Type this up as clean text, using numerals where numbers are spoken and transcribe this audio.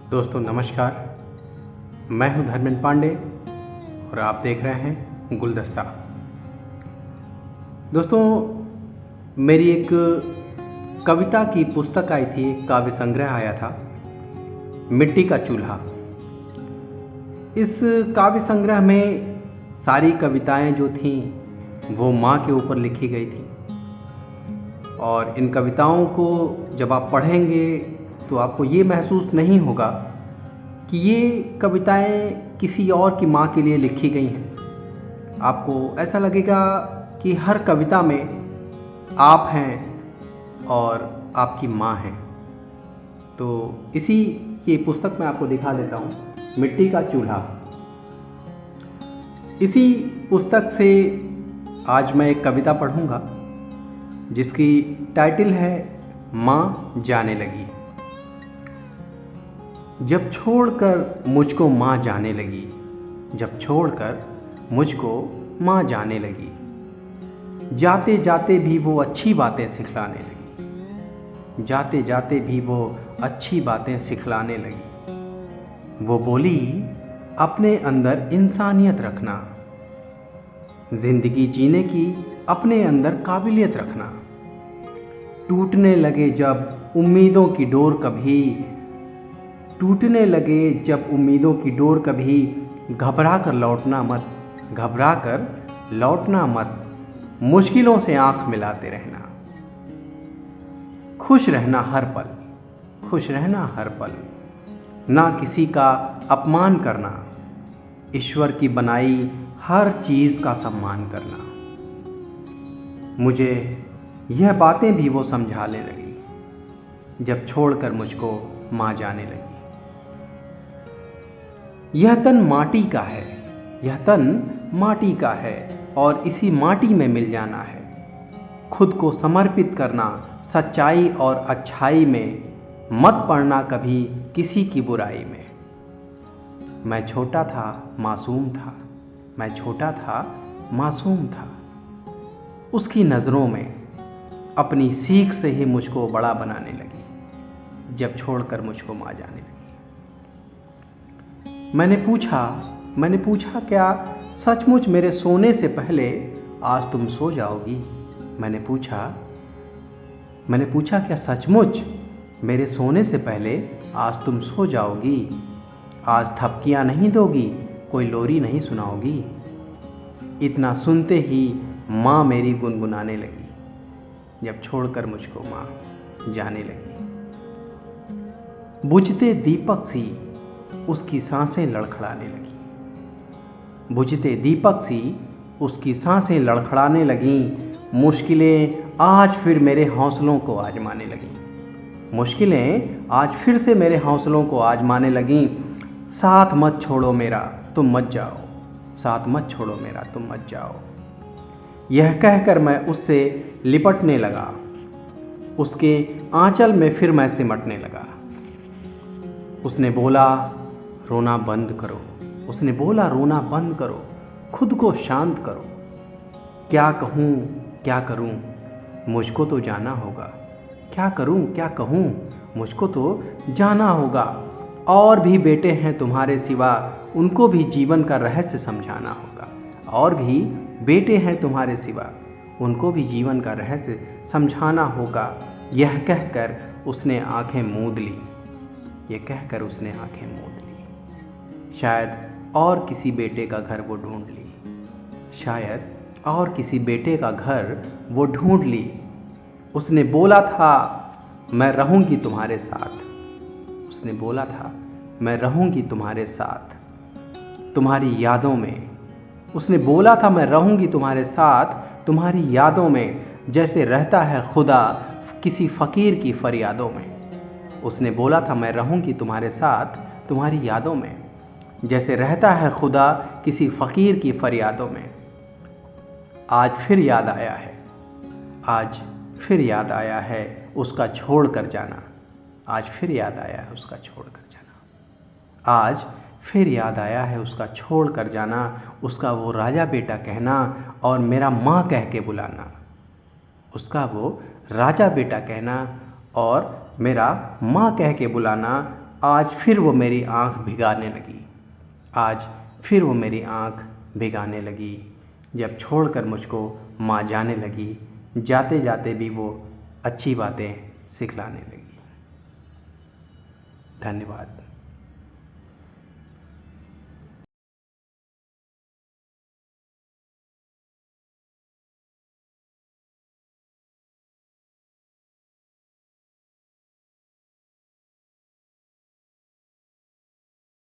दोस्तों नमस्कार, मैं हूं धर्मेंद्र पांडे और आप देख रहे हैं गुलदस्ता। दोस्तों, मेरी एक कविता की पुस्तक आई थी, एक काव्य संग्रह आया था, मिट्टी का चूल्हा। इस काव्य संग्रह में सारी कविताएं जो थीं वो माँ के ऊपर लिखी गई थी और इन कविताओं को जब आप पढ़ेंगे तो आपको ये महसूस नहीं होगा कि ये कविताएं किसी और की माँ के लिए लिखी गई हैं। आपको ऐसा लगेगा कि हर कविता में आप हैं और आपकी माँ है। तो इसी की पुस्तक मैं आपको दिखा देता हूँ, मिट्टी का चूल्हा। इसी पुस्तक से आज मैं एक कविता पढ़ूँगा जिसकी टाइटल है माँ जाने लगी। जब छोड़कर मुझको माँ जाने लगी, जब छोड़कर मुझको माँ जाने लगी, जाते जाते भी वो अच्छी बातें सिखलाने लगी, जाते जाते भी वो अच्छी बातें सिखलाने लगी। वो बोली, अपने अंदर इंसानियत रखना, जिंदगी जीने की अपने अंदर काबिलियत रखना। टूटने लगे जब उम्मीदों की डोर कभी, टूटने लगे जब उम्मीदों की डोर कभी, घबरा कर लौटना मत, घबरा कर लौटना मत, मुश्किलों से आंख मिलाते रहना। खुश रहना हर पल, खुश रहना हर पल, ना किसी का अपमान करना, ईश्वर की बनाई हर चीज का सम्मान करना। मुझे यह बातें भी वो समझाने लगी जब छोड़कर मुझको माँ जाने लगी। यह तन माटी का है, यह तन माटी का है और इसी माटी में मिल जाना है। खुद को समर्पित करना सच्चाई और अच्छाई में, मत पड़ना कभी किसी की बुराई में। मैं छोटा था, मासूम था, मैं छोटा था, मासूम था। उसकी नज़रों में अपनी सीख से ही मुझको बड़ा बनाने लगी जब छोड़कर मुझको माँ जाने लगी। मैंने पूछा क्या सचमुच मेरे सोने से पहले आज तुम सो जाओगी? मैंने पूछा क्या सचमुच मेरे सोने से पहले आज तुम सो जाओगी? आज थपकियां नहीं दोगी, कोई लोरी नहीं सुनाओगी? इतना सुनते ही माँ मेरी गुनगुनाने लगी जब छोड़कर मुझको माँ जाने लगी। बुझते दीपक सी उसकी सांसें लड़खड़ाने लगी, बुझते दीपक सी उसकी सांसें लड़खड़ाने लगीं। मुश्किलें आज फिर मेरे हौसलों को आजमाने लगीं, मुश्किलें आज फिर से मेरे हौसलों को आजमाने लगीं। साथ मत छोड़ो मेरा तुम मत जाओ, साथ मत छोड़ो मेरा तुम मत जाओ। यह कहकर मैं उससे लिपटने लगा, उसके आंचल में फिर मैं सिमटने लगा। उसने बोला रोना बंद करो, उसने बोला रोना बंद करो, खुद को शांत करो। क्या कहूँ क्या करूँ, मुझको तो जाना होगा। क्या करूँ क्या कहूँ, मुझको तो जाना होगा। और भी बेटे हैं तुम्हारे सिवा, उनको भी जीवन का रहस्य समझाना होगा। और भी बेटे हैं तुम्हारे सिवा, उनको भी जीवन का रहस्य समझाना होगा। यह कहकर उसने आंखें मूंद ली, यह कहकर उसने आंखें मूंद ली। शायद और किसी बेटे का घर वो ढूंढ ली, शायद और किसी बेटे का घर वो ढूंढ ली। उसने बोला था मैं रहूंगी तुम्हारे साथ, उसने बोला था मैं रहूंगी तुम्हारे साथ, तुम्हारी यादों में। उसने बोला था मैं रहूंगी तुम्हारे साथ, तुम्हारी यादों में, जैसे रहता है खुदा किसी फकीर की फरियादों में। उसने बोला था मैं रहूंगी तुम्हारे साथ, तुम्हारी यादों में, जैसे रहता है खुदा किसी फकीर की फरियादों में। आज फिर याद आया है, आज फिर याद आया है उसका छोड़ कर जाना, आज फिर याद आया है उसका छोड़ कर जाना। आज फिर याद आया है उसका छोड़ कर जाना, उसका वो राजा बेटा कहना और मेरा माँ कह के बुलाना, उसका वो राजा बेटा कहना और मेरा माँ कह के बुलाना। आज फिर वो मेरी आँख भिगाने लगी। आज फिर वो मेरी आँख भिगाने लगी। जब छोड़कर मुझको माँ जाने लगी, जाते जाते भी वो अच्छी बातें सिखलाने लगी। धन्यवाद।